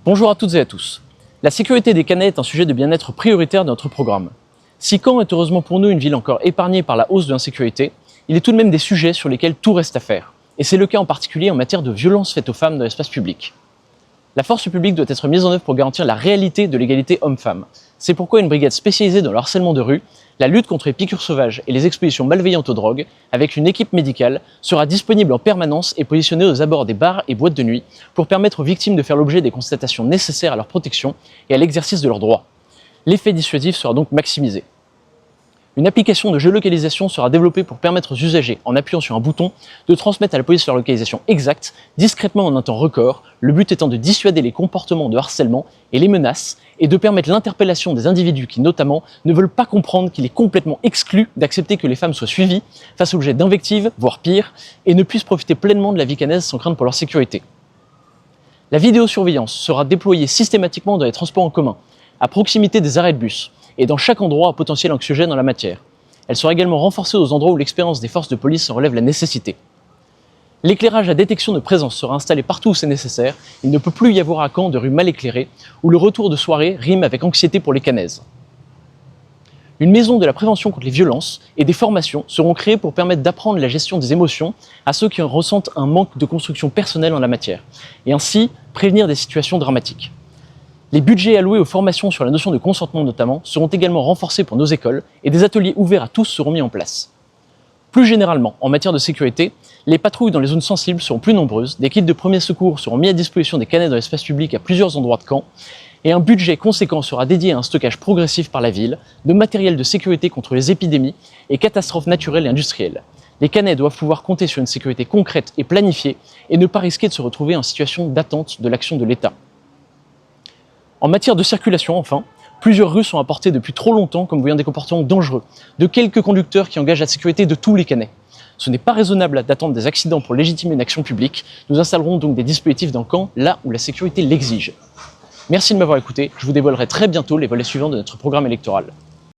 Bonjour à toutes et à tous. La sécurité des Canets est un sujet de bien-être prioritaire de notre programme. Si Caen est heureusement pour nous une ville encore épargnée par la hausse de l'insécurité, il est tout de même des sujets sur lesquels tout reste à faire. Et c'est le cas en particulier en matière de violences faites aux femmes dans l'espace public. La force publique doit être mise en œuvre pour garantir la réalité de l'égalité homme-femme. C'est pourquoi une brigade spécialisée dans le harcèlement de rue, la lutte contre les piqûres sauvages et les expositions malveillantes aux drogues, avec une équipe médicale, sera disponible en permanence et positionnée aux abords des bars et boîtes de nuit pour permettre aux victimes de faire l'objet des constatations nécessaires à leur protection et à l'exercice de leurs droits. L'effet dissuasif sera donc maximisé. Une application de géolocalisation sera développée pour permettre aux usagers, en appuyant sur un bouton, de transmettre à la police leur localisation exacte, discrètement en un temps record, le but étant de dissuader les comportements de harcèlement et les menaces, et de permettre l'interpellation des individus qui, notamment, ne veulent pas comprendre qu'il est complètement exclu d'accepter que les femmes soient suivies, fassent l'objet d'invectives, voire pire, et ne puissent profiter pleinement de la vie canaise sans crainte pour leur sécurité. La vidéosurveillance sera déployée systématiquement dans les transports en commun, à proximité des arrêts de bus, et dans chaque endroit à potentiel anxiogène en la matière. Elle sera également renforcée aux endroits où l'expérience des forces de police en relève la nécessité. L'éclairage à détection de présence sera installé partout où c'est nécessaire. Il ne peut plus y avoir à Caen de rues mal éclairées, où le retour de soirée rime avec anxiété pour les Canaises. Une maison de la prévention contre les violences et des formations seront créées pour permettre d'apprendre la gestion des émotions à ceux qui ressentent un manque de construction personnelle en la matière, et ainsi prévenir des situations dramatiques. Les budgets alloués aux formations sur la notion de consentement notamment seront également renforcés pour nos écoles et des ateliers ouverts à tous seront mis en place. Plus généralement, en matière de sécurité, les patrouilles dans les zones sensibles seront plus nombreuses, des kits de premiers secours seront mis à disposition des Canets dans l'espace public à plusieurs endroits de Caen, et un budget conséquent sera dédié à un stockage progressif par la ville de matériel de sécurité contre les épidémies et catastrophes naturelles et industrielles. Les Canets doivent pouvoir compter sur une sécurité concrète et planifiée et ne pas risquer de se retrouver en situation d'attente de l'action de l'État. En matière de circulation, enfin, plusieurs rues sont apportées depuis trop longtemps comme voyant des comportements dangereux, de quelques conducteurs qui engagent la sécurité de tous les Canets. Ce n'est pas raisonnable d'attendre des accidents pour légitimer une action publique. Nous installerons donc des dispositifs dans Caen, là où la sécurité l'exige. Merci de m'avoir écouté, je vous dévoilerai très bientôt les volets suivants de notre programme électoral.